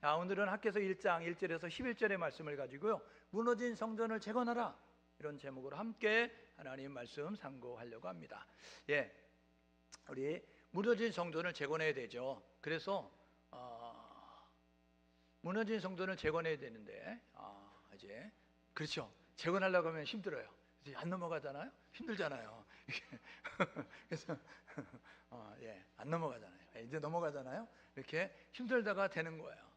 자, 오늘은 학개서 1장 1절에서 11절의 말씀을 가지고요, 무너진 성전을 재건하라, 이런 제목으로 함께 하나님 말씀 상고하려고 합니다. 예, 우리 무너진 성전을 재건해야 되죠. 그래서 무너진 성전을 재건해야 되는데 이제 그렇죠. 재건하려고 하면 힘들어요. 이제 안 넘어가잖아요. 힘들잖아요. 그래서 안 넘어가잖아요. 이제 넘어가잖아요. 이렇게 힘들다가 되는 거예요.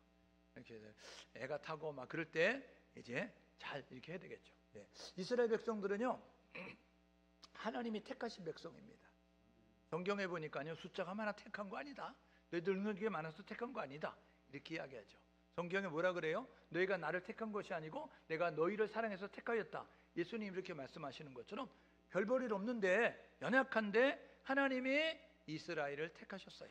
이렇게 애가 타고 막 그럴 때 이제 잘 이렇게 해야 되겠죠. 이스라엘 백성들은요, 하나님이 택하신 백성입니다. 성경에 보니까요, 숫자가 많아 택한 거 아니다. 너희들 능력이 많아서 택한 거 아니다. 이렇게 이야기하죠. 성경에 뭐라 그래요? 너희가 나를 택한 것이 아니고 내가 너희를 사랑해서 택하였다. 예수님 이렇게 말씀하시는 것처럼 별 볼 일 없는데, 연약한데 하나님이 이스라엘을 택하셨어요.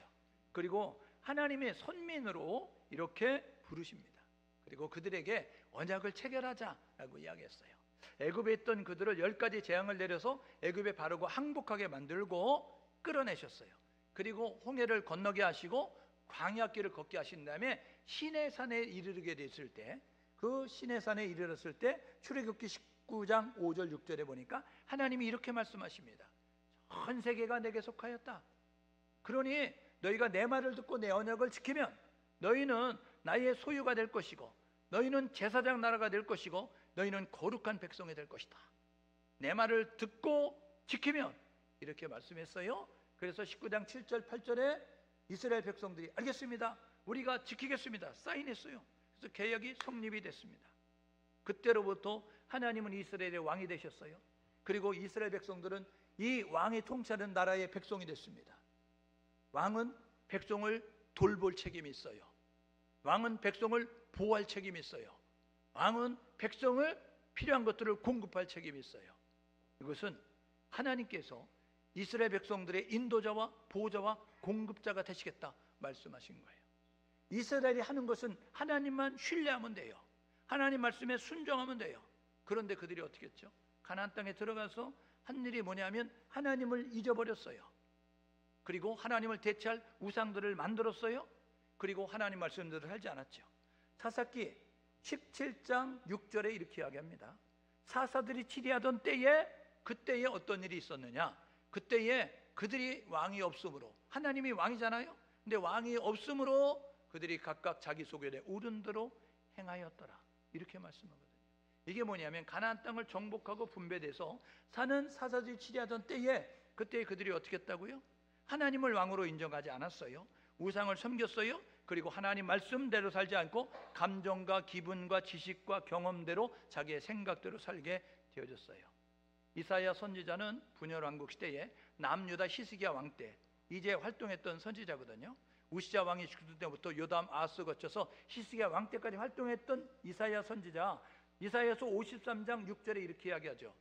그리고 하나님의 선민으로 이렇게 부르십니다. 그리고 그들에게 언약을 체결하자라고 이야기했어요. 애굽에 있던 그들을 10가지 재앙을 내려서 애굽에 바르고 항복하게 만들고 끌어내셨어요. 그리고 홍해를 건너게 하시고 광야길을 걷게 하신 다음에 시내산에 이르게 됐을 때, 그 시내산에 이르렀을 때 출애굽기 19장 5절 6절에 보니까 하나님이 이렇게 말씀하십니다. 전 세계가 내게 속하였다. 그러니 너희가 내 말을 듣고 내 언약을 지키면 너희는 나의 소유가 될 것이고, 너희는 제사장 나라가 될 것이고, 너희는 거룩한 백성이 될 것이다. 내 말을 듣고 지키면, 이렇게 말씀했어요. 그래서 19장 7절 8절에 이스라엘 백성들이 알겠습니다, 우리가 지키겠습니다, 사인했어요. 그래서 계약이 성립이 됐습니다. 그때로부터 하나님은 이스라엘의 왕이 되셨어요. 그리고 이스라엘 백성들은 이 왕이 통치하는 나라의 백성이 됐습니다. 왕은 백성을 돌볼 책임이 있어요. 왕은 백성을 보호할 책임이 있어요. 왕은 백성을 필요한 것들을 공급할 책임이 있어요. 이것은 하나님께서 이스라엘 백성들의 인도자와 보호자와 공급자가 되시겠다 말씀하신 거예요. 이스라엘이 하는 것은 하나님만 신뢰하면 돼요. 하나님 말씀에 순종하면 돼요. 그런데 그들이 어떻게 했죠? 가나안 땅에 들어가서 한 일이 뭐냐면 하나님을 잊어버렸어요. 그리고 하나님을 대체할 우상들을 만들었어요. 그리고 하나님 말씀대로 살지 않았죠. 사사기 17장 6절에 이렇게 이야기합니다. 사사들이 치리하던 때에, 그때에 어떤 일이 있었느냐? 그때에 그들이 왕이 없으므로, 하나님이 왕이잖아요. 근데 왕이 없으므로 그들이 각각 자기 소견에 오른 대로 행하였더라, 이렇게 말씀하거든요. 이게 뭐냐면 가나안 땅을 정복하고 분배돼서 사는 사사들이 치리하던 때에, 그때에 그들이 어떻게 했다고요? 하나님을 왕으로 인정하지 않았어요. 우상을 섬겼어요. 그리고 하나님 말씀대로 살지 않고 감정과 기분과 지식과 경험대로 자기의 생각대로 살게 되어졌어요. 이사야 선지자는 분열 왕국 시대에 남유다 히스기야 왕 때 이제 활동했던 선지자거든요. 우시야 왕이 죽을 때부터 요담, 아스 거쳐서 히스기야 왕 때까지 활동했던 이사야 선지자, 이사야서 53장 6절에 이렇게 이야기하죠.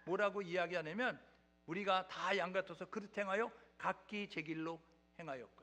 뭐라고 이야기하냐면 우리가 다 양 같아서 그릇 행하여 각기 제 길로 행하였거든.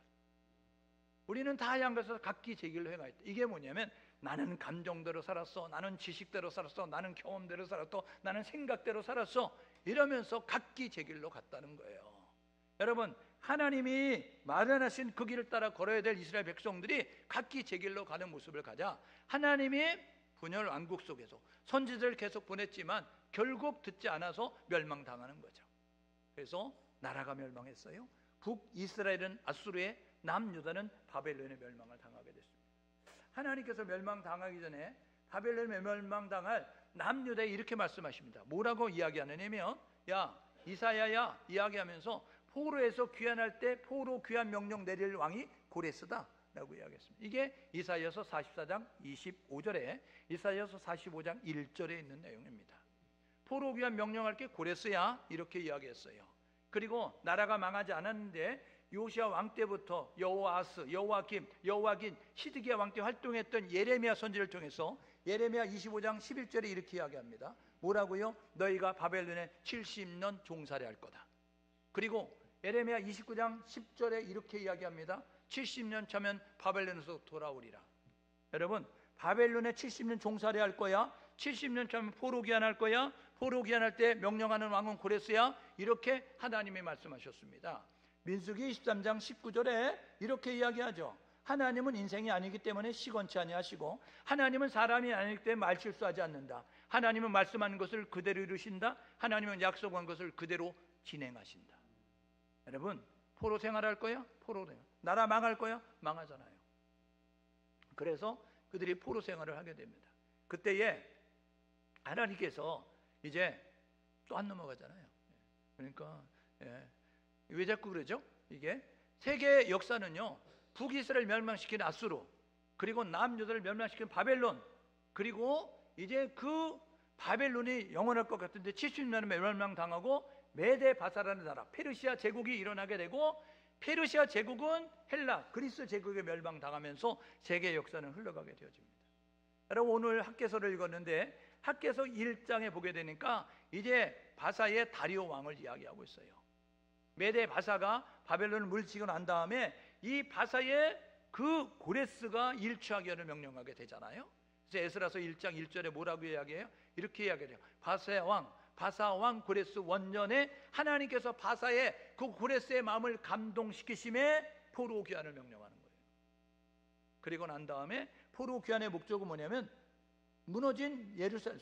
우리는 다 양 같아서 각기 제 길로 행하였다. 이게 뭐냐면 나는 감정대로 살았어, 나는 지식대로 살았어, 나는 경험대로 살았어, 나는 생각대로 살았어, 이러면서 각기 제 길로 갔다는 거예요. 여러분, 하나님이 마련하신 그 길을 따라 걸어야 될 이스라엘 백성들이 각기 제 길로 가는 모습을 가자 하나님이 분열 왕국 속에서 선지자를 계속 보냈지만 결국 듣지 않아서 멸망당하는 거죠. 그래서 나라가 멸망했어요. 북이스라엘은 아수르에, 남유다는 바벨론의 멸망을 당하게 됐습니다. 하나님께서 멸망당하기 전에 바벨론에 멸망당할 남유다에 이렇게 말씀하십니다. 뭐라고 이야기하느냐면, 야 이사야야, 이야기하면서 포로에서 귀환할 때 포로 귀환 명령 내릴 왕이 고레스다 라고 이야기했습니다. 이게 이사야서 44장 25절에 이사야서 45장 1절에 있는 내용입니다. 포로 귀환 명령할 게 고레스야, 이렇게 이야기했어요. 그리고 나라가 망하지 않았는데 요시야 왕 때부터 여호아스, 여호야김, 시드기야 왕 때 활동했던 예레미야 선지를 통해서 예레미야 25장 11절에 이렇게 이야기합니다. 뭐라고요? 너희가 바벨론에 70년 종살이할 거다. 그리고 예레미야 29장 10절에 이렇게 이야기합니다. 70년 차면 바벨론에서 돌아오리라. 여러분, 바벨론에 70년 종살이할 거야, 70년 차면 포로 귀환할 거야, 포로 귀환할 때 명령하는 왕은 고레스야, 이렇게 하나님이 말씀하셨습니다. 민수기 23장 19절에 이렇게 이야기하죠. 하나님은 인생이 아니기 때문에 시건치 아니하시고, 하나님은 사람이 아니기 때문에 말실수하지 않는다. 하나님은 말씀한 것을 그대로 이루신다. 하나님은 약속한 것을 그대로 진행하신다. 여러분, 포로 생활할 거야? 포로 생활. 나라 망할 거야? 망하잖아요. 그래서 그들이 포로 생활을 하게 됩니다. 그때에 하나님께서 이제 또 안 넘어가잖아요. 그러니까 왜 자꾸 그러죠? 이게 세계 역사는요, 북이스라엘 멸망시킨 아수르, 그리고 남유다를 멸망시킨 바벨론, 그리고 이제 그 바벨론이 영원할 것 같은데 70년에 멸망당하고 메데 바사라는 나라, 페르시아 제국이 일어나게 되고, 페르시아 제국은 헬라, 그리스 제국에 멸망당하면서 세계 역사는 흘러가게 되어집니다. 여러분, 오늘 학개서를 읽었는데 학개서 1장에 보게 되니까 이제 바사의 다리오 왕을 이야기하고 있어요. 메데 바사가 바벨론을 물리치고 난 다음에 이 바사의 그 고레스가 일취하게 하는 명령하게 되잖아요. 그래서 에스라서 1장 1절에 뭐라고 이야기해요? 이렇게 이야기해요. 바사 왕 고레스 원년에 하나님께서 바사의 그 고레스의 마음을 감동시키심에 포로 귀환을 명령하는 거예요. 그리고 난 다음에 포로 귀환의 목적은 뭐냐면, 무너진 예루살렘,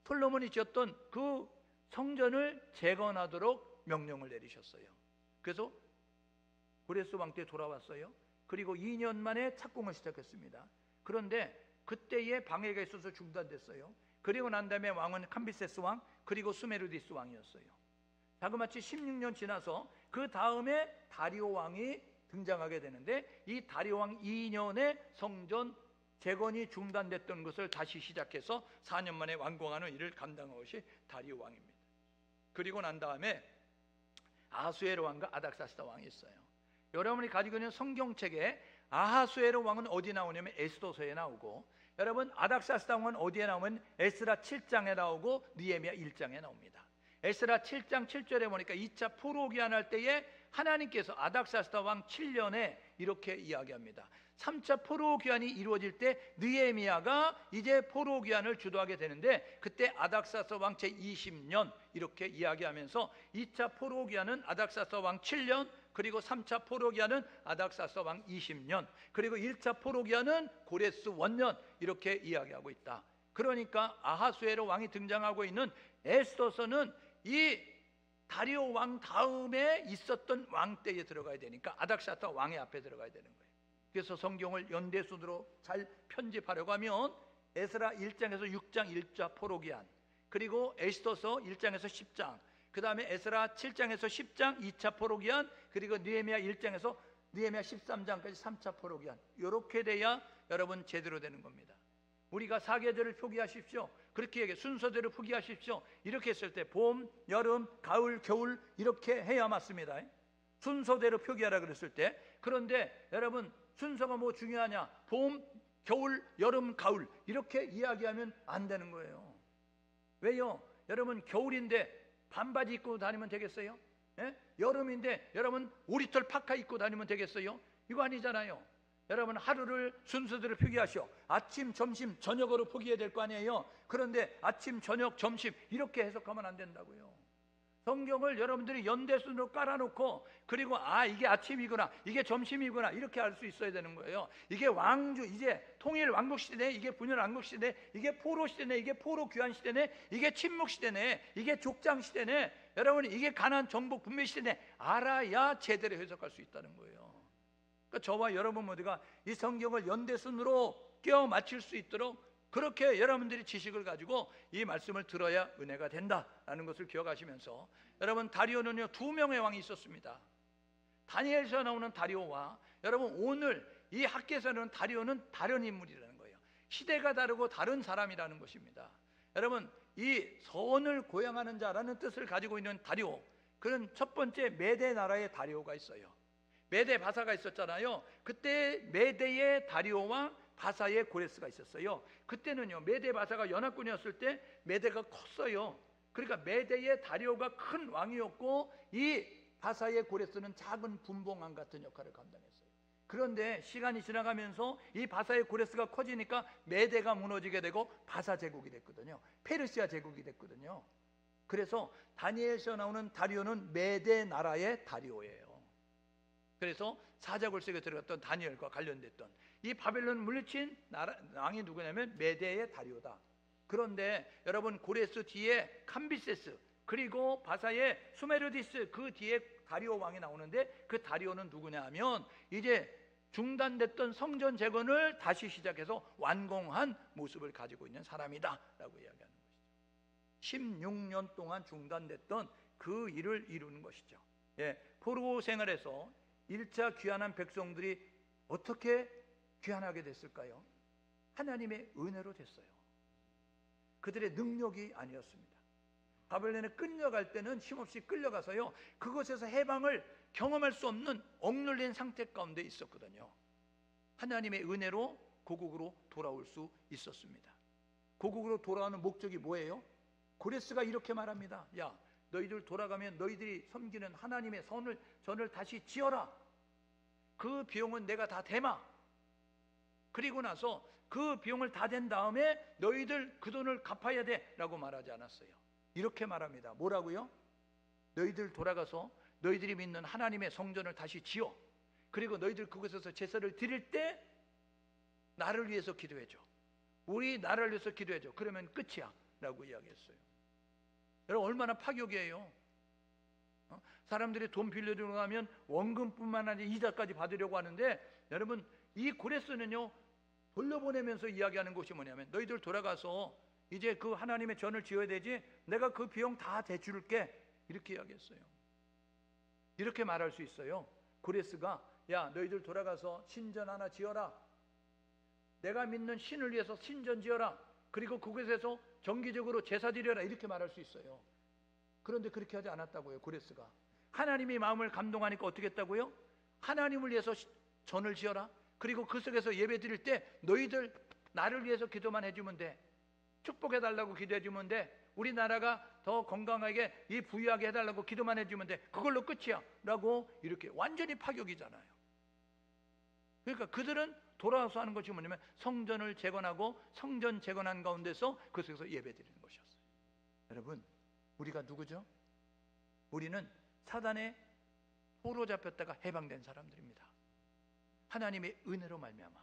솔로몬이 지었던 그 성전을 재건하도록 명령을 내리셨어요. 그래서 고레스 왕 때 돌아왔어요. 그리고 2년 만에 착공을 시작했습니다. 그런데 그때에 방해가 있어서 중단됐어요. 그리고 난 다음에 왕은 캄비세스 왕, 그리고 수메르디스 왕이었어요. 자그마치 16년 지나서 그 다음에 다리오 왕이 등장하게 되는데, 이 다리오 왕 2년에 성전 재건이 중단됐던 것을 다시 시작해서 4년 만에 완공하는 일을 감당한 것이 다리오 왕입니다. 그리고 난 다음에 아하수에로 왕과 아닥사스다 왕이 있어요. 여러분이 가지고 있는 성경책에 아하수에로 왕은 어디 나오냐면 에스더서에 나오고, 여러분 아닥사스다 왕은 어디에 나오면 에스라 7장에 나오고 느헤미야 1장에 나옵니다. 에스라 7장 7절에 보니까 2차 포로 귀환할 때에 하나님께서 아닥사스다 왕 7년에 이렇게 이야기합니다. 3차 포로 귀환이 이루어질 때 느헤미야가 이제 포로 귀환을 주도하게 되는데, 그때 아닥사스다 왕 제20년 이렇게 이야기하면서 2차 포로 귀환은 아닥사스다 왕 7년, 그리고 3차 포로 귀환은 아닥사스다 왕 20년, 그리고 1차 포로 귀환은 고레스 원년, 이렇게 이야기하고 있다. 그러니까 아하수에로 왕이 등장하고 있는 에스더서는 이 다리오 왕 다음에 있었던 왕 때에 들어가야 되니까 아닥사스다 왕의 앞에 들어가야 되는 거예요. 그래서 성경을 연대순으로 잘 편집하려고 하면 에스라 1장에서 6장 1차 포로 귀환, 그리고 에스더서 1장에서 10장, 그 다음에 에스라 7장에서 10장 2차 포로 귀환, 그리고 느헤미야 1장에서 느헤미야 13장까지 3차 포로 귀환, 이렇게 돼야 여러분 제대로 되는 겁니다. 우리가 사계절을 표기하십시오, 그렇게 얘기해, 순서대로 표기하십시오, 이렇게 했을 때 봄, 여름, 가을, 겨울 이렇게 해야 맞습니다. 순서대로 표기하라 그랬을 때. 그런데 여러분, 순서가 뭐 중요하냐? 봄, 겨울, 여름, 가을 이렇게 이야기하면 안 되는 거예요. 왜요? 여러분, 겨울인데 반바지 입고 다니면 되겠어요? 여름인데 여러분 오리털 파카 입고 다니면 되겠어요? 이거 아니잖아요. 여러분, 하루를 순서대로 표기하시오. 아침, 점심, 저녁으로 표기해야 될 거 아니에요. 그런데 아침, 저녁, 점심 이렇게 해석하면 안 된다고요. 성경을 여러분들이 연대순으로 깔아놓고, 그리고 이게 아침이구나, 이게 점심이구나, 이렇게 알 수 있어야 되는 거예요. 이게 왕주, 이제 통일 왕국 시대네, 이게 분열 왕국 시대, 이게 포로 시대네, 이게 포로 귀환 시대네, 이게 침묵 시대네, 이게 족장 시대네, 여러분 이게 가나안 정복 분배 시대네, 알아야 제대로 해석할 수 있다는 거예요. 그러니까 저와 여러분 모두가 이 성경을 연대순으로 끼워 맞출 수 있도록 그렇게 여러분들이 지식을 가지고 이 말씀을 들어야 은혜가 된다라는 것을 기억하시면서, 여러분 다리오는요 2명의 왕이 있었습니다. 다니엘서 나오는 다리오와, 여러분 오늘 이 학개서는 다리오는 다른 인물이라는 거예요. 시대가 다르고 다른 사람이라는 것입니다. 여러분, 이 선을 고양하는 자라는 뜻을 가지고 있는 다리오, 그는 첫 번째 메데 나라의 다리오가 있어요. 메데 바사가 있었잖아요. 그때 메데의 다리오와 바사의 고레스가 있었어요. 그때는요 메데 바사가 연합군이었을 때 메데가 컸어요. 그러니까 메데의 다리오가 큰 왕이었고, 이 바사의 고레스는 작은 분봉왕 같은 역할을 감당했어요. 그런데 시간이 지나가면서 이 바사의 고레스가 커지니까 메데가 무너지게 되고 바사 제국이 됐거든요. 페르시아 제국이 됐거든요. 그래서 다니엘서 나오는 다리오는 메데 나라의 다리오예요. 그래서 사자굴 속에 들어갔던 다니엘과 관련됐던 이 바벨론 물리친 왕이 누구냐면 메대의 다리오다. 그런데 여러분 고레스 뒤에 캄비세스 그리고 바사의 수메르디스 그 뒤에 다리오 왕이 나오는데 그 다리오는 누구냐 하면 이제 중단됐던 성전 재건을 다시 시작해서 완공한 모습을 가지고 있는 사람이다 라고 이야기하는 것이죠. 16년 동안 중단됐던 그 일을 이루는 것이죠. 포로 생활에서 1차 귀환한 백성들이 어떻게 귀환하게 됐을까요? 하나님의 은혜로 됐어요. 그들의 능력이 아니었습니다. 바벨론에 끌려갈 때는 힘없이 끌려가서요 그곳에서 해방을 경험할 수 없는 억눌린 상태 가운데 있었거든요. 하나님의 은혜로 고국으로 돌아올 수 있었습니다. 고국으로 돌아오는 목적이 뭐예요? 고레스가 이렇게 말합니다. 야, 너희들 돌아가면 너희들이 섬기는 하나님의 전을 다시 지어라. 그 비용은 내가 다 대마. 그리고 나서 그 비용을 다 댄 다음에 너희들 그 돈을 갚아야 돼 라고 말하지 않았어요. 이렇게 말합니다. 뭐라고요? 너희들 돌아가서 너희들이 믿는 하나님의 성전을 다시 지어. 그리고 너희들 그곳에서 제사를 드릴 때 나를 위해서 기도해줘. 우리 나라를 위해서 기도해줘. 그러면 끝이야 라고 이야기했어요. 여러분 얼마나 파격이에요. 사람들이 돈 빌려주고 하면 원금뿐만 아니라 이자까지 받으려고 하는데 여러분 이 고레스는요 돌려보내면서 이야기하는 것이 뭐냐면 너희들 돌아가서 이제 그 하나님의 전을 지어야 되지 내가 그 비용 다 대줄게 이렇게 이야기했어요. 이렇게 말할 수 있어요. 고레스가 야 너희들 돌아가서 신전 하나 지어라. 내가 믿는 신을 위해서 신전 지어라. 그리고 그곳에서 정기적으로 제사 드려라 이렇게 말할 수 있어요. 그런데 그렇게 하지 않았다고요. 고레스가 하나님이 마음을 감동하니까 어떻게 했다고요? 하나님을 위해서 전을 지어라. 그리고 그 속에서 예배 드릴 때 너희들 나를 위해서 기도만 해주면 돼. 축복해달라고 기도해주면 돼. 우리나라가 더 건강하게 부유하게 해달라고 기도만 해주면 돼. 그걸로 끝이야 라고 이렇게 완전히 파격이잖아요. 그러니까 그들은 돌아와서 하는 것이 뭐냐면 성전을 재건하고 성전 재건한 가운데서 그 속에서 예배 드리는 것이었어요. 여러분 우리가 누구죠? 우리는 사단의 포로 잡혔다가 해방된 사람들입니다. 하나님의 은혜로 말미암아.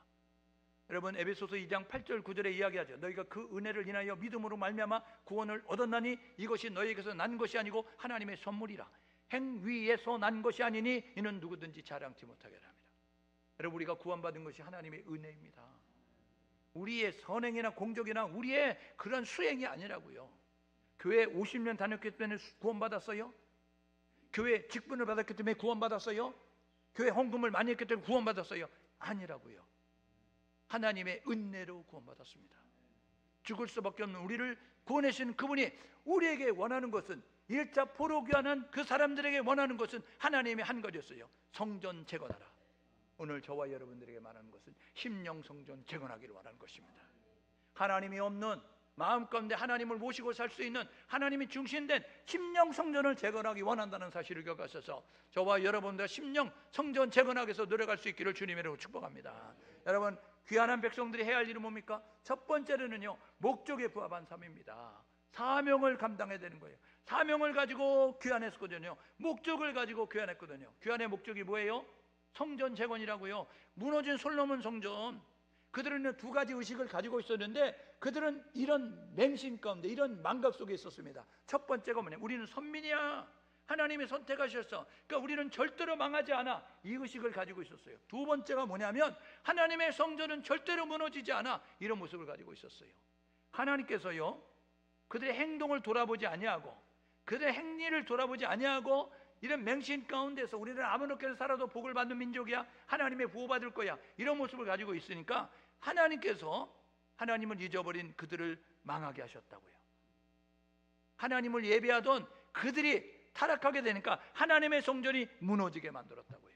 여러분 에베소서 2장 8절 9절에 이야기하죠. 너희가 그 은혜를 인하여 믿음으로 말미암아 구원을 얻었나니 이것이 너희에게서 난 것이 아니고 하나님의 선물이라. 행위에서 난 것이 아니니 이는 누구든지 자랑치 못하게 합니다. 여러분 우리가 구원받은 것이 하나님의 은혜입니다. 우리의 선행이나 공적이나 우리의 그런 수행이 아니라고요. 교회 50년 다녔기 때문에 구원받았어요? 교회 직분을 받았기 때문에 구원받았어요? 교회 헌금을 많이 했기 때문에 구원받았어요? 아니라고요. 하나님의 은혜로 구원받았습니다. 죽을 수밖에 없는 우리를 구원하신 그분이 우리에게 원하는 것은 1차 포로 귀환한 그 사람들에게 원하는 것은 하나님의 한 가지였어요. 성전 재건하라. 오늘 저와 여러분들에게 말하는 것은 심령 성전 재건하기를 원하는 것입니다. 하나님이 없는 마음 가운데 하나님을 모시고 살 수 있는 하나님이 중심된 심령 성전을 재건하기 원한다는 사실을 기억하셔서 저와 여러분들 심령 성전 재건하기 위해서 노력할 수 있기를 주님으로 축복합니다. 여러분 귀환한 백성들이 해야 할 일은 뭡니까? 첫 번째로는요 목적에 부합한 삶입니다. 사명을 감당해야 되는 거예요. 사명을 가지고 귀환했거든요. 목적을 가지고 귀환했거든요. 귀환의 목적이 뭐예요? 성전 재건이라고요. 무너진 솔로몬 성전, 그들은 두 가지 의식을 가지고 있었는데 그들은 이런 맹신 가운데 이런 망각 속에 있었습니다. 첫 번째가 뭐냐? 우리는 선민이야. 하나님이 선택하셨어. 그러니까 우리는 절대로 망하지 않아. 이 의식을 가지고 있었어요. 두 번째가 뭐냐면 하나님의 성전은 절대로 무너지지 않아. 이런 모습을 가지고 있었어요. 하나님께서요 그들의 행동을 돌아보지 아니하고 그들의 행위를 돌아보지 아니하고 이런 맹신 가운데서 우리는 아무렇게나 살아도 복을 받는 민족이야. 하나님의 보호받을 거야. 이런 모습을 가지고 있으니까 하나님께서 하나님을 잊어버린 그들을 망하게 하셨다고요. 하나님을 예배하던 그들이 타락하게 되니까 하나님의 성전이 무너지게 만들었다고요.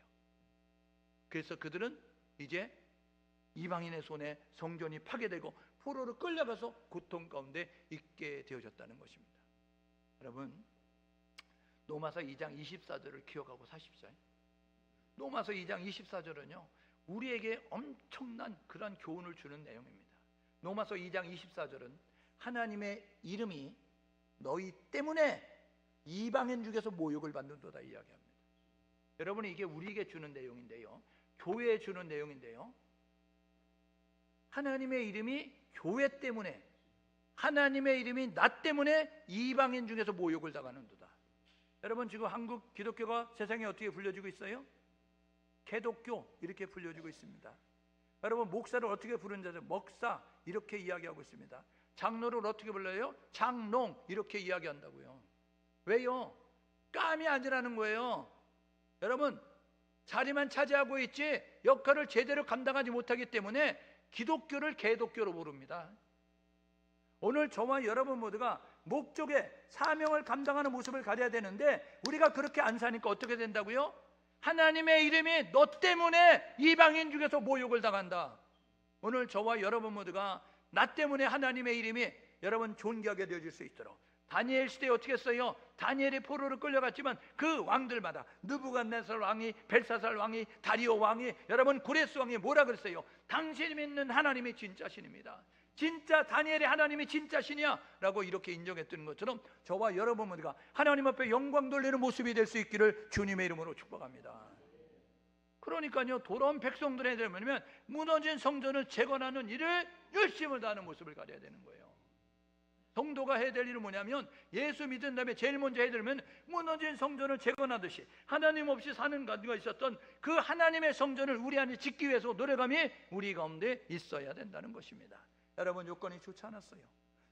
그래서 그들은 이제 이방인의 손에 성전이 파괴되고 포로로 끌려가서 고통 가운데 있게 되어졌다는 것입니다. 여러분 로마서 2장 24절을 기억하고 사십시오. 로마서 2장 24절은요 우리에게 엄청난 그런 교훈을 주는 내용입니다. 로마서 2장 24절은 하나님의 이름이 너희 때문에 이방인 중에서 모욕을 받는도다 이야기합니다. 여러분이 이게 우리에게 주는 내용인데요, 교회에 주는 내용인데요, 하나님의 이름이 교회 때문에, 하나님의 이름이 나 때문에 이방인 중에서 모욕을 당하는도다. 여러분, 지금 한국 기독교가 세상에 어떻게 불려지고 있어요? 개독교 이렇게 불려지고 있습니다. 여러분, 목사를 어떻게 부르는지 목사 이렇게 이야기하고 있습니다. 장로를 어떻게 불러요? 장롱 이렇게 이야기한다고요. 왜요? 깜이 아니라는 거예요. 여러분, 자리만 차지하고 있지 역할을 제대로 감당하지 못하기 때문에 기독교를 개독교로 부릅니다. 오늘 저와 여러분 모두가 목적의 사명을 감당하는 모습을 가져야 되는데 우리가 그렇게 안 사니까 어떻게 된다고요? 하나님의 이름이 너 때문에 이방인 중에서 모욕을 당한다. 오늘 저와 여러분 모두가 나 때문에 하나님의 이름이 여러분 존귀하게 되어질 수 있도록, 다니엘 시대에 어떻게 했어요? 다니엘이 포로로 끌려갔지만 그 왕들마다 느부갓네살 왕이, 벨사살 왕이, 다리오 왕이, 여러분 고레스 왕이 뭐라 그랬어요? 당신이 믿는 하나님이 진짜 신입니다. 진짜 다니엘의 하나님이 진짜 신이야 라고 이렇게 인정했던 것처럼 저와 여러분 모두가 하나님 앞에 영광 돌리는 모습이 될 수 있기를 주님의 이름으로 축복합니다. 그러니까요, 돌아온 백성들에 되면 무너진 성전을 재건하는 일을 열심을 다하는 모습을 가져야 되는 거예요. 성도가 해야 될 일은 뭐냐면, 예수 믿은 다음에 제일 먼저 해야 되면 무너진 성전을 재건하듯이 하나님 없이 사는 가운데 있었던 그 하나님의 성전을 우리 안에 짓기 위해서 노력함이 우리 가운데 있어야 된다는 것입니다. 여러분, 요건이 좋지 않았어요.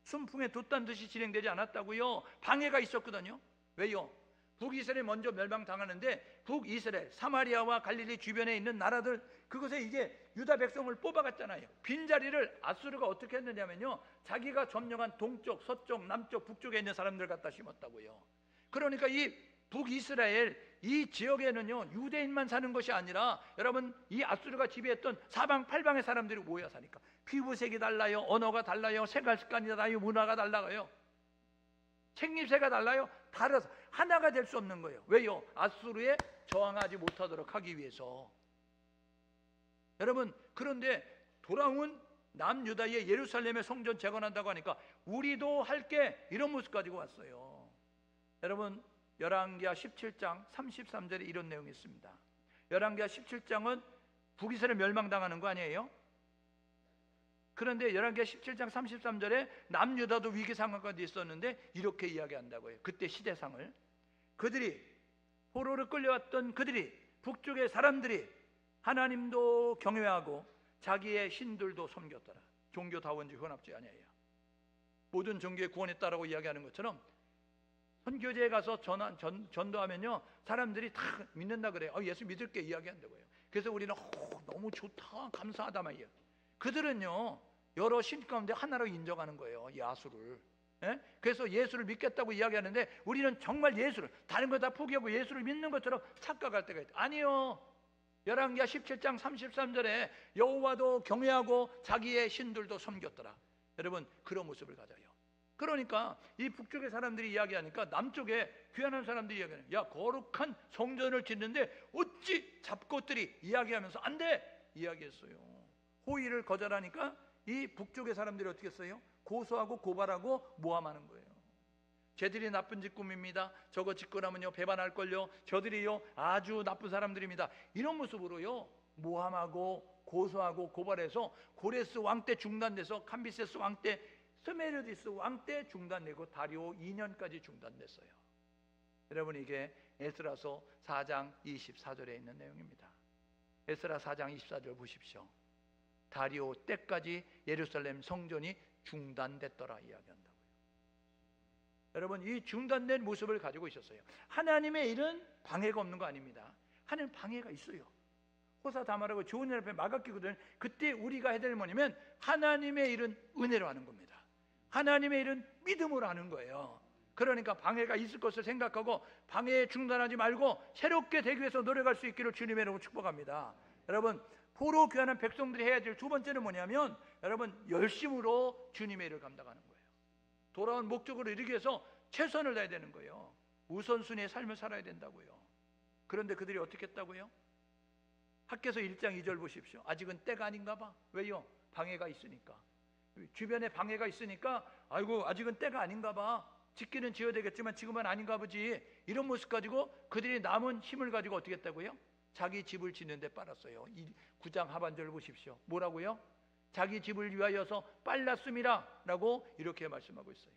순풍에 돛단 듯이 진행되지 않았다고요. 방해가 있었거든요. 왜요? 북이스라엘이 먼저 멸망당하는데 북이스라엘, 사마리아와 갈릴리 주변에 있는 나라들, 그것에 이제 유다 백성을 뽑아갔잖아요. 빈자리를 아수르가 어떻게 했느냐면요, 자기가 점령한 동쪽, 서쪽, 남쪽, 북쪽에 있는 사람들 갖다 심었다고요. 그러니까 이 북이스라엘 이 지역에는요, 유대인만 사는 것이 아니라 여러분, 이 아수르가 지배했던 사방 팔방의 사람들이 모여 사니까 피부색이 달라요, 언어가 달라요, 생활 습관이 달라요, 문화가 달라요, 생김새가 달라요. 달라서 하나가 될 수 없는 거예요. 왜요? 아수르에 저항하지 못하도록 하기 위해서. 여러분, 그런데 돌아온 남유다의 예루살렘의 성전 재건한다고 하니까 우리도 할게, 이런 모습 가지고 왔어요. 여러분, 열왕기하 17장 33절에 이런 내용이 있습니다. 열왕기하 17장은 북이스라엘 멸망당하는 거 아니에요? 그런데 열왕기하 17장 33절에 남유다도 위기 상황까지 있었는데 이렇게 이야기한다고요. 그때 시대상을, 그들이 포로를 끌려왔던 그들이, 북쪽의 사람들이 하나님도 경외하고 자기의 신들도 섬겼더라. 종교다원지 혼합지 아니에요. 모든 종교의 구원에 따라고 이야기하는 것처럼 선교제에 가서 전도하면요, 사람들이 다 믿는다 그래요. 예수 믿을게 이야기한다고요. 그래서 우리는 너무 좋다, 감사하다 말이에요. 그들은요, 여러 신 가운데 하나로 인정하는 거예요, 야수를. 그래서 예수를 믿겠다고 이야기하는데 우리는 정말 예수를, 다른 거 다 포기하고 예수를 믿는 것처럼 착각할 때가 있다. 아니요. 열왕기하 17장 33절에 여호와도 경외하고 자기의 신들도 섬겼더라. 여러분, 그런 모습을 가져요. 그러니까 이 북쪽의 사람들이 이야기하니까 남쪽에 귀환한 사람들이 이야기하는, 야, 거룩한 성전을 짓는데 어찌 잡것들이 이야기하면서 안 돼 이야기했어요. 호의를 거절하니까 이 북쪽의 사람들이 어떻게 했어요? 고소하고 고발하고 모함하는 거예요. 쟤들이 나쁜 짓 꾸밉니다. 저거 짓고 나면요 배반할걸요. 저들이요 아주 나쁜 사람들입니다. 이런 모습으로요 모함하고 고소하고 고발해서 고레스 왕 때 중단돼서 캄비세스 왕 때, 스메르디스 왕 때 중단되고 다리오 2년까지 중단됐어요. 여러분, 이게 에스라서 4장 24절에 있는 내용입니다. 에스라 4장 24절 보십시오. 다리오 때까지 예루살렘 성전이 중단됐더라 이야기한다고요. 여러분, 이 중단된 모습을 가지고 있었어요. 하나님의 일은 방해가 없는 거 아닙니다. 하나님 방해가 있어요. 호사다말하고 좋은 일 앞에 막았기거든. 그때 우리가 해야 될 뭐냐면 하나님의 일은 은혜로 하는 겁니다. 하나님의 일은 믿음으로 하는 거예요. 그러니까 방해가 있을 것을 생각하고 방해에 중단하지 말고 새롭게 되기 위해서 노력할 수 있기를 주님의 이름으로 축복합니다. 여러분, 포로 귀환한 백성들이 해야 될 두 번째는 뭐냐면, 여러분, 열심으로 주님의 일을 감당하는 거예요. 돌아온 목적으로 이르기 위해서 최선을 다해야 되는 거예요. 우선순위의 삶을 살아야 된다고요. 그런데 그들이 어떻게 했다고요? 학개서 1장 2절 보십시오. 아직은 때가 아닌가 봐. 왜요? 방해가 있으니까. 주변에 방해가 있으니까 아이고 아직은 때가 아닌가 봐. 짓기는 지어야 되겠지만 지금은 아닌가 보지. 이런 모습 가지고 그들이 남은 힘을 가지고 어떻게 했다고요? 자기 집을 짓는 데 빨았어요. 9장 하반절을 보십시오. 뭐라고요? 자기 집을 위하여서 빨랐음이라 라고 이렇게 말씀하고 있어요.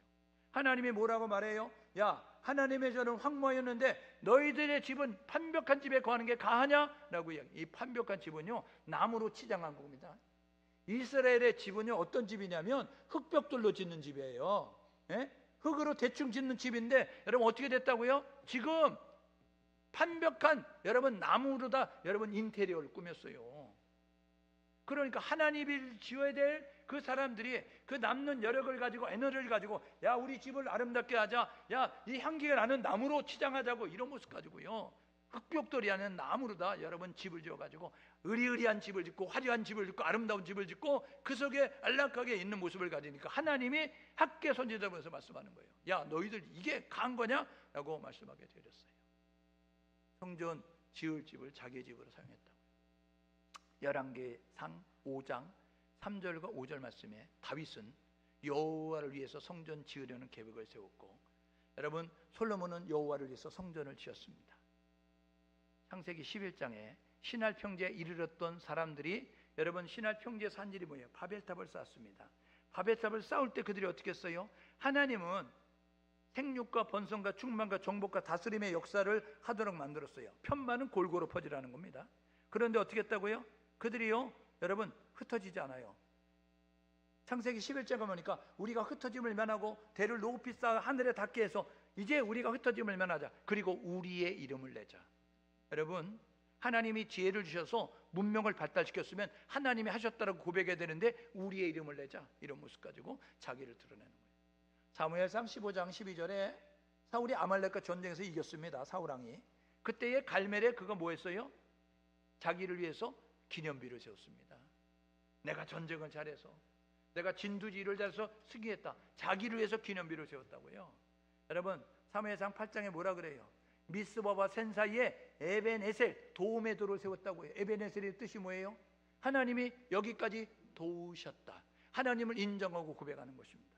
하나님이 뭐라고 말해요? 야, 하나님의 전은 황무하였는데 너희들의 집은 판벽한 집에 거하는 게 가하냐? 라고 이야기. 이 판벽한 집은요, 나무로 치장한 겁니다. 이스라엘의 집은요, 어떤 집이냐면 흙벽돌로 짓는 집이에요. 예? 흙으로 대충 짓는 집인데 여러분 어떻게 됐다고요? 지금 판벽한 여러분 나무로 다 여러분 인테리어를 꾸몄어요. 그러니까 하나님이 지어야 될 그 사람들이 그 남는 여력을 가지고 에너지를 가지고 야, 우리 집을 아름답게 하자, 야, 이 향기가 나는 나무로 치장하자고, 이런 모습 가지고요, 흙벽돌이 아닌 나무로 다 여러분 집을 지어가지고 의리의리한 집을 짓고 화려한 집을 짓고 아름다운 집을 짓고 그 속에 안락하게 있는 모습을 가지니까 하나님이 학계 선지자로서 말씀하는 거예요. 야, 너희들 이게 가한 거냐? 라고 말씀하게 되었어요. 성전 지을 집을 자기의 집으로 사용했다고. 열왕기상 5장 3절과 5절 말씀에 다윗은 여호와를 위해서 성전 지으려는 계획을 세웠고, 여러분 솔로몬은 여호와를 위해서 성전을 지었습니다. 창세기 11장에 신할 평지에 이르렀던 사람들이, 여러분 신할 평지에서 한 일이 뭐예요? 바벨탑을 쌓았습니다. 바벨탑을 쌓을 때 그들이 어떻게 했어요? 하나님은 생육과 번성과 충만과 정복과 다스림의 역사를 하도록 만들었어요. 편만은 골고루 퍼지라는 겁니다. 그런데 어떻게 했다고요? 그들이요, 여러분 흩어지지 않아요. 창세기 11장에 보니까 우리가 흩어짐을 면하고 대를 높이 쌓아 하늘에 닿게 해서 이제 우리가 흩어짐을 면하자. 그리고 우리의 이름을 내자. 여러분 하나님이 지혜를 주셔서 문명을 발달시켰으면 하나님이 하셨다라고 고백해야 되는데 우리의 이름을 내자, 이런 모습 가지고 자기를 드러내는 거예요. 사무엘상 15장 12절에 사울이 아말렉과 전쟁에서 이겼습니다. 사울왕이. 그때에 갈멜에 그가 뭐 했어요? 자기를 위해서 기념비를 세웠습니다. 내가 전쟁을 잘해서, 내가 진두지휘를 잘해서 승리했다. 자기를 위해서 기념비를 세웠다고요. 여러분 사무엘상 8장에 뭐라 그래요? 미스바와 센 사이에 에벤에셀, 도움의 돌을 세웠다고요. 에벤에셀의 뜻이 뭐예요? 하나님이 여기까지 도우셨다. 하나님을 인정하고 고백하는 것입니다.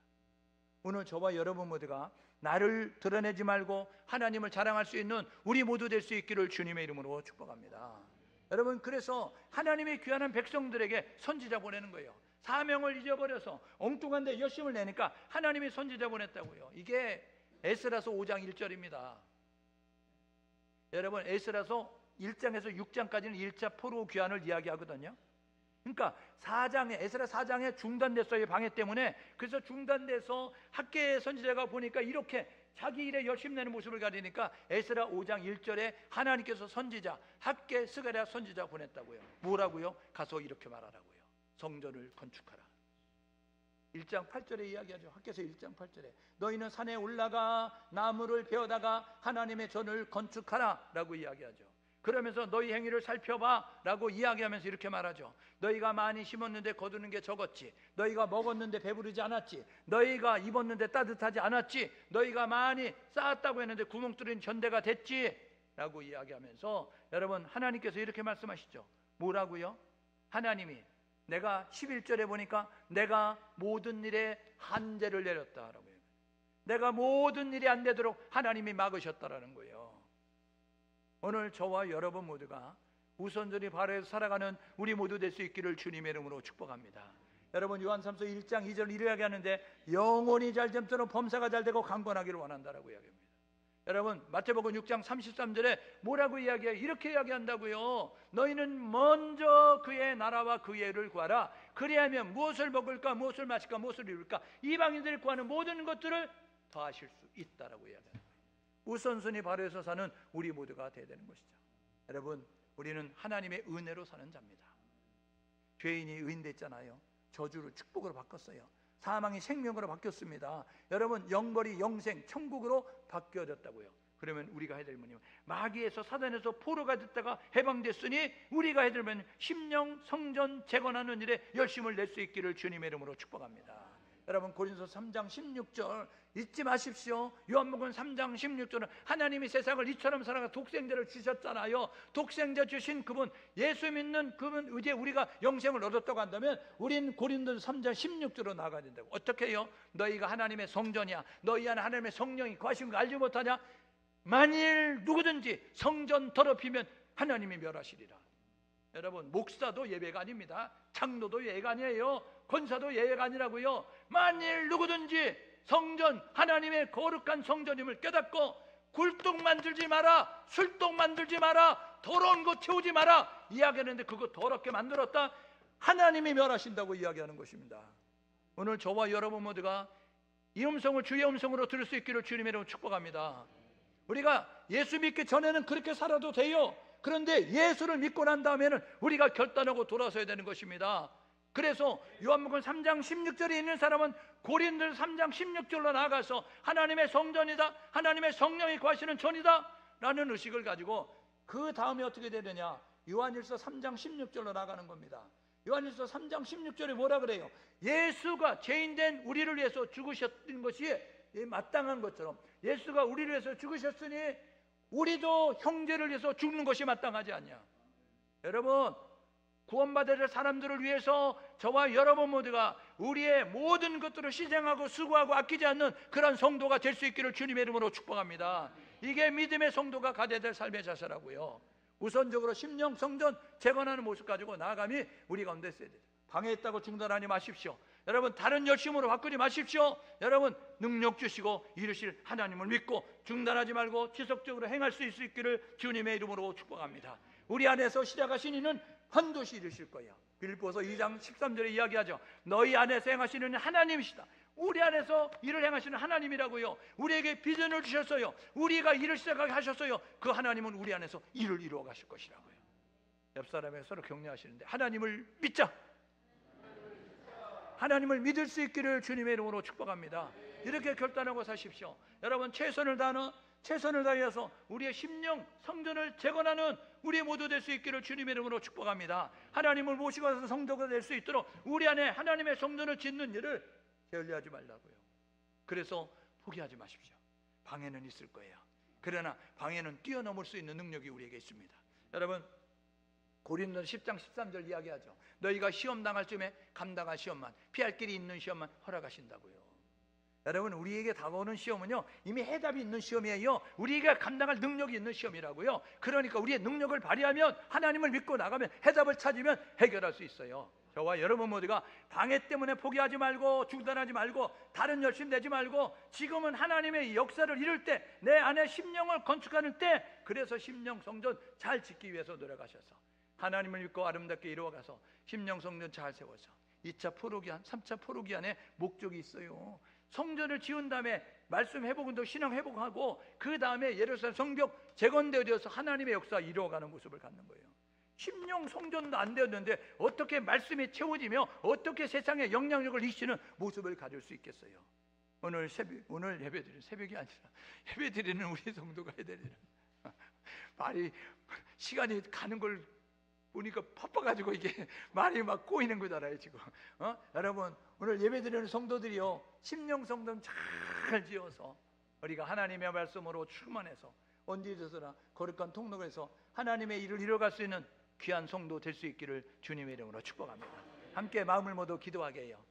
오늘 저와 여러분 모두가 나를 드러내지 말고 하나님을 자랑할 수 있는 우리 모두 될 수 있기를 주님의 이름으로 축복합니다. 여러분 그래서 하나님의 귀한 백성들에게 선지자 보내는 거예요. 사명을 잊어버려서 엉뚱한 데 열심을 내니까 하나님이 선지자 보냈다고요. 이게 에스라서 5장 1절입니다. 여러분 에스라서 1장에서 6장까지는 1차 포로 귀환을 이야기하거든요. 그러니까 4장에, 에스라 4장에 중단됐어요. 방해 때문에. 그래서 중단돼서 학계의 선지자가 보니까 이렇게 자기 일에 열심 내는 모습을 가리니까 에스라 5장 1절에 하나님께서 선지자, 학계 스가랴 선지자 보냈다고요. 뭐라고요? 가서 이렇게 말하라고요. 성전을 건축하라. 1장 8절에 이야기하죠. 학계서 1장 8절에 너희는 산에 올라가 나무를 베어다가 하나님의 전을 건축하라 라고 이야기하죠. 그러면서 너희 행위를 살펴봐 라고 이야기하면서 이렇게 말하죠. 너희가 많이 심었는데 거두는 게 적었지. 너희가 먹었는데 배부르지 않았지. 너희가 입었는데 따뜻하지 않았지. 너희가 많이 쌓았다고 했는데 구멍 뚫린 전대가 됐지 라고 이야기하면서, 여러분 하나님께서 이렇게 말씀하시죠. 뭐라고요? 하나님이 내가 11절에 보니까 내가 모든 일에 한제를 내렸다라고 해요. 내가 모든 일이 안 되도록 하나님이 막으셨다라는 거예요. 오늘 저와 여러분 모두가 우선순위 바로에서 살아가는 우리 모두 될 수 있기를 주님의 이름으로 축복합니다. 여러분 요한삼서 1장 2절 이렇게 하는데 영혼이 잘 됨처럼 범사가 잘 되고 강건하기를 원한다라고 이야기합니다. 여러분 마태복음 6장 33절에 뭐라고 이야기해요? 이렇게 이야기한다고요. 너희는 먼저 그의 나라와 그의 의를 구하라. 그리하면 무엇을 먹을까, 무엇을 마실까, 무엇을 이룰까, 이방인들이 구하는 모든 것들을 더하실 수 있다라고 이야기합니다. 우선순위 바로에서 사는 우리 모두가 되어야 되는 것이죠. 여러분 우리는 하나님의 은혜로 사는 자입니다. 죄인이 의인됐잖아요. 저주를 축복으로 바꿨어요. 사망이 생명으로 바뀌었습니다. 여러분 영벌이 영생, 천국으로 바뀌어졌다고요. 그러면 우리가 해야 될 뭐냐면 마귀에서 사단에서 포로가 됐다가 해방됐으니 우리가 해야 될 뭐냐면 심령 성전 재건하는 일에 열심을 낼 수 있기를 주님의 이름으로 축복합니다. 여러분 고린도서 3장 16절 잊지 마십시오. 요한복음 3장 16절은 하나님이 세상을 이처럼 사랑하사 독생자를 주셨잖아요. 독생자 주신 그분, 예수 믿는 그분, 이제 우리가 영생을 얻었다고 한다면 우린 고린도서 3장 16절로 나가야 된다고. 어떻게 해요? 너희가 하나님의 성전이야. 너희 안에 하나님의 성령이 거하신 거 알지 못하냐? 만일 누구든지 성전 더럽히면 하나님이 멸하시리라. 여러분, 목사도 예배가 아닙니다. 장로도 예배가 아니에요. 권사도 예배가 아니라고요. 만일 누구든지 성전, 하나님의 거룩한 성전임을 깨닫고 굴뚝 만들지 마라, 술독 만들지 마라, 더러운 거 채우지 마라 이야기하는데 그거 더럽게 만들었다, 하나님이 멸하신다고 이야기하는 것입니다. 오늘 저와 여러분 모두가 이 음성을 주의 음성으로 들을 수 있기를 주님의 이름으로 축복합니다. 우리가 예수 믿기 전에는 그렇게 살아도 돼요. 그런데 예수를 믿고 난 다음에는 우리가 결단하고 돌아서야 되는 것입니다. 그래서 요한복음 3장 16절에 있는 사람은 고린도서 3장 16절로 나아가서 하나님의 성전이다, 하나님의 성령이 거하시는 전이다 라는 의식을 가지고 그 다음에 어떻게 되느냐, 요한일서 3장 16절로 나가는 겁니다. 요한일서 3장 16절에 뭐라 그래요? 예수가 죄인된 우리를 위해서 죽으셨던 것이 마땅한 것처럼 예수가 우리를 위해서 죽으셨으니 우리도 형제를 위해서 죽는 것이 마땅하지 않냐. 여러분, 구원받아야 될 사람들을 위해서 저와 여러분 모두가 우리의 모든 것들을 희생하고 수고하고 아끼지 않는 그런 성도가 될 수 있기를 주님의 이름으로 축복합니다. 이게 믿음의 성도가 가져야 될 삶의 자세라고요. 우선적으로 심령 성전 재건하는 모습 가지고 나아감이 우리 가운데 있어야 돼요. 방해했다고 중단하지 마십시오. 여러분, 다른 열심으로 바꾸지 마십시오. 여러분, 능력 주시고 이루실 하나님을 믿고 중단하지 말고 지속적으로 행할 수 있기를 주님의 이름으로 축복합니다. 우리 안에서 시작하신 이는 반드시 이루실 거예요. 빌립보서 2장 13절에 이야기하죠. 너희 안에서 행하시는 이는 하나님이시다. 우리 안에서 일을 행하시는 하나님이라고요. 우리에게 비전을 주셨어요. 우리가 일을 시작하게 하셨어요. 그 하나님은 우리 안에서 일을 이루어 가실 것이라고요. 옆 사람에게 서로 격려하시는데 하나님을 믿자. 하나님을 믿을 수 있기를 주님의 이름으로 축복합니다. 이렇게 결단하고 사십시오. 여러분, 최선을 다해서 우리의 심령 성전을 재건하는 우리 모두 될 수 있기를 주님의 이름으로 축복합니다. 하나님을 모시고 와서 성도가 될 수 있도록 우리 안에 하나님의 성전을 짓는 일을 게을리하지 말라고요. 그래서 포기하지 마십시오. 방해는 있을 거예요. 그러나 방해는 뛰어넘을 수 있는 능력이 우리에게 있습니다. 여러분, 고린도서 10장 13절 이야기하죠. 너희가 시험 당할 쯤에 감당할 시험만, 피할 길이 있는 시험만 허락하신다고요. 여러분, 우리에게 다가오는 시험은요, 이미 해답이 있는 시험이에요. 우리가 감당할 능력이 있는 시험이라고요. 그러니까 우리의 능력을 발휘하면, 하나님을 믿고 나가면, 해답을 찾으면 해결할 수 있어요. 저와 여러분 모두가 방해 때문에 포기하지 말고 중단하지 말고 다른 열심 내지 말고 지금은 하나님의 역사를 이룰 때, 내 안에 심령을 건축하는 때, 그래서 심령 성전 잘 짓기 위해서 노력하셔서 하나님을 믿고 아름답게 이루어가서 심령 성전 잘 세워서 2차 포로기한, 3차 포로기한에 목적이 있어요. 성전을 지은 다음에 말씀 회복운동, 신앙 회복하고 그 다음에 예루살렘 성벽 재건되어서 하나님의 역사 이루어가는 모습을 갖는 거예요. 심령 성전도 안 되었는데 어떻게 말씀이 채워지며 어떻게 세상에 영향력을 이치는 모습을 가질 수 있겠어요? 오늘 예배드리는, 새벽이 아니라 예배드리는 우리 성도가 해야 되는 말이, 시간이 가는 걸 보니까 바빠가지고 이게 말이 막 꼬이는 거잖아요 지금. 여러분, 오늘 예배드리는 성도들이요, 심령 성전 잘 지어서 우리가 하나님의 말씀으로 충만해서 언제든지나 거룩한 통로에서 하나님의 일을 이뤄갈 수 있는 귀한 성도 될 수 있기를 주님의 이름으로 축복합니다. 함께 마음을 모두 기도하게 해요.